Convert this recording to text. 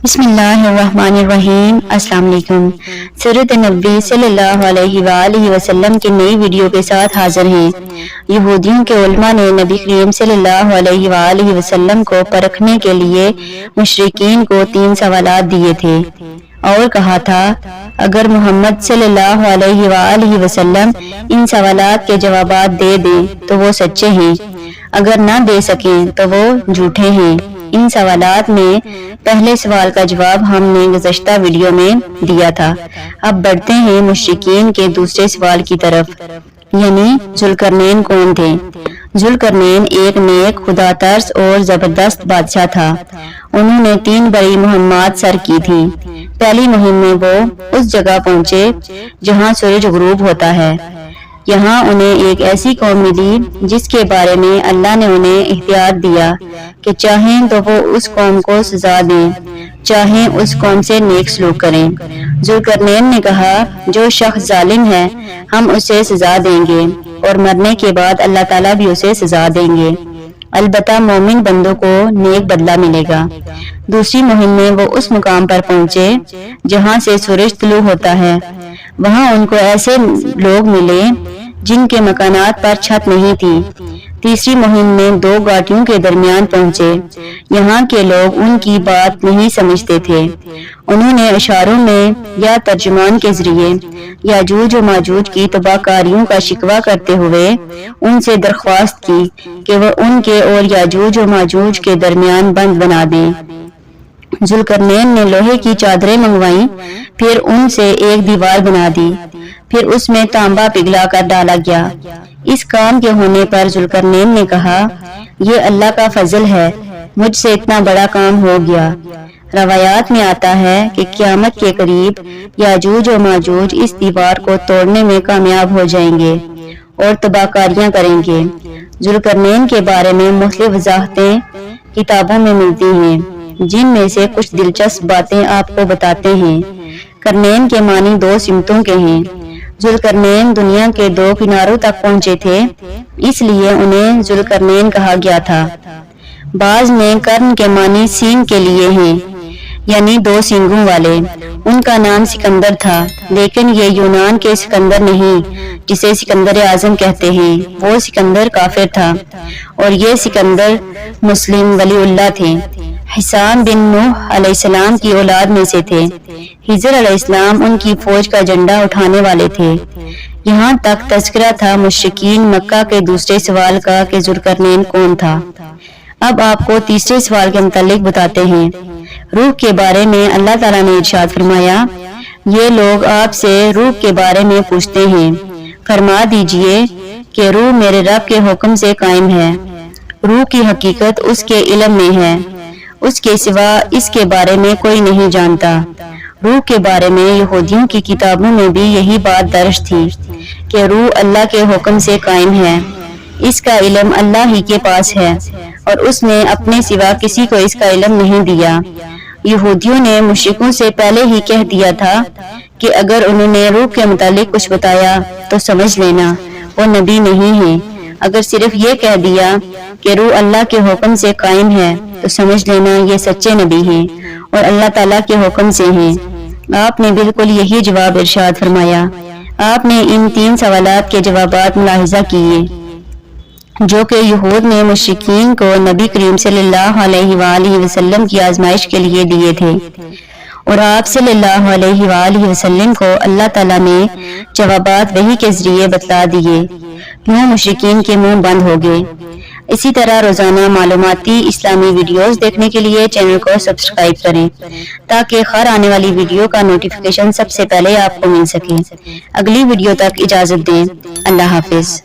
بسم اللہ الرحمن الرحیم۔ السلام علیکم۔ سیرت نبی صلی اللہ علیہ وآلہ وسلم کی نئی ویڈیو کے ساتھ حاضر ہیں۔ یہودیوں کے علماء نے نبی کریم صلی اللہ علیہ وآلہ وسلم کو پرکھنے کے لیے مشرکین کو 3 سوالات دیے تھے اور کہا تھا اگر محمد صلی اللہ علیہ وآلہ وسلم ان سوالات کے جوابات دے دیں تو وہ سچے ہیں، اگر نہ دے سکیں تو وہ جھوٹے ہیں۔ ان سوالات میں پہلے سوال کا جواب ہم نے گزشتہ ویڈیو میں دیا تھا۔ اب بڑھتے ہیں مشرکین کے دوسرے سوال کی طرف، یعنی ذوالقرنین کون تھے؟ ذوالقرنین ایک نیک، خدا ترس اور زبردست بادشاہ تھا۔ انہوں نے 3 بڑی مہمات سر کی تھیں۔ پہلی مہم میں وہ اس جگہ پہنچے جہاں سورج غروب ہوتا ہے۔ یہاں انہیں ایک ایسی قوم ملی جس کے بارے میں اللہ نے انہیں اختیار دیا کہ چاہیں تو وہ اس قوم کو سزا دیں، چاہیں اس قوم سے نیک سلوک کریں۔ ذوالقرنین نے کہا جو شخص ظالم ہے ہم اسے سزا دیں گے اور مرنے کے بعد اللہ تعالیٰ بھی اسے سزا دیں گے، البتہ مومن بندوں کو نیک بدلہ ملے گا۔ دوسری مہم میں وہ اس مقام پر پہنچے جہاں سے سورج طلوع ہوتا ہے۔ وہاں ان کو ایسے لوگ ملے جن کے مکانات پر چھت نہیں تھی۔ تیسری مہم میں 2 گھاٹیوں کے درمیان پہنچے۔ یہاں کے لوگ ان کی بات نہیں سمجھتے تھے۔ انہوں نے اشاروں میں یا ترجمان کے ذریعے یاجوج و ماجوج کی تباہ کاریوں کا شکوہ کرتے ہوئے ان سے درخواست کی کہ وہ ان کے اور یاجوج و ماجوج کے درمیان بند بنا دیں۔ ذوالقرنین نے لوہے کی چادریں منگوائیں، پھر ان سے ایک دیوار بنا دی، پھر اس میں تانبا پگھلا کر ڈالا گیا۔ اس کام کے ہونے پر ذوالقرنین نے کہا یہ اللہ کا فضل ہے، مجھ سے اتنا بڑا کام ہو گیا۔ روایات میں آتا ہے کہ قیامت کے قریب یاجوج و ماجوج اس دیوار کو توڑنے میں کامیاب ہو جائیں گے اور تباہ کاریاں کریں گے۔ ذوالقرنین کے بارے میں مختلف وضاحتیں کتابوں میں ملتی ہیں، جن میں سے کچھ دلچسپ باتیں آپ کو بتاتے ہیں۔ قرنین کے معنی 2 سمتوں کے ہیں۔ ذوالقرنین دنیا کے 2 کناروں تک پہنچے تھے، اس لیے انہیں ذوالقرنین کہا گیا تھا۔ بعض میں قرن کے معنی سینگ کے لیے ہیں، یعنی 2 سینگوں والے۔ ان کا نام سکندر تھا، لیکن یہ یونان کے سکندر نہیں جسے سکندر اعظم کہتے ہیں، وہ سکندر کافر تھا، اور یہ سکندر مسلم ولی اللہ تھے۔ حسام بن نوح علیہ السلام کی اولاد میں سے تھے۔ خضر علیہ السلام ان کی فوج کا جھنڈا اٹھانے والے تھے۔ یہاں تک تذکرہ تھا مشرکین مکہ کے دوسرے سوال کا کہ ذوالقرنین کون تھا۔ اب آپ کو تیسرے سوال کے متعلق بتاتے ہیں۔ روح کے بارے میں اللہ تعالیٰ نے ارشاد فرمایا یہ لوگ آپ سے روح کے بارے میں پوچھتے ہیں، فرما دیجئے کہ روح میرے رب کے حکم سے قائم ہے۔ روح کی حقیقت اس کے علم میں ہے، اس کے سوا اس کے بارے میں کوئی نہیں جانتا۔ روح کے بارے میں یہودیوں کی کتابوں میں بھی یہی بات درج تھی کہ روح اللہ کے حکم سے قائم ہے، اس کا علم اللہ ہی کے پاس ہے اور اس نے اپنے سوا کسی کو اس کا علم نہیں دیا۔ یہودیوں نے مشرکوں سے پہلے ہی کہہ دیا تھا کہ اگر انہوں نے روح کے متعلق کچھ بتایا تو سمجھ لینا وہ نبی نہیں ہیں، اگر صرف یہ کہہ دیا کہ روح اللہ کے حکم سے قائم ہے تو سمجھ لینا یہ سچے نبی ہیں اور اللہ تعالیٰ کے حکم سے ہیں۔ آپ نے بالکل یہی جواب ارشاد فرمایا۔ آپ نے ان 3 سوالات کے جوابات ملاحظہ کیے جو کہ یہود نے مشرکین کو نبی کریم صلی اللہ علیہ وآلہ وسلم کی آزمائش کے لیے دیے تھے، اور آپ صلی اللہ علیہ وآلہ وسلم کو اللہ تعالیٰ نے جوابات وحی کے ذریعے بتلا دیے۔ یوں مشرکین کے منہ بند ہو گئے۔ اسی طرح روزانہ معلوماتی اسلامی ویڈیوز دیکھنے کے لیے چینل کو سبسکرائب کریں تاکہ ہر آنے والی ویڈیو کا نوٹیفیکیشن سب سے پہلے آپ کو مل سکے۔ اگلی ویڈیو تک اجازت دیں۔ اللہ حافظ۔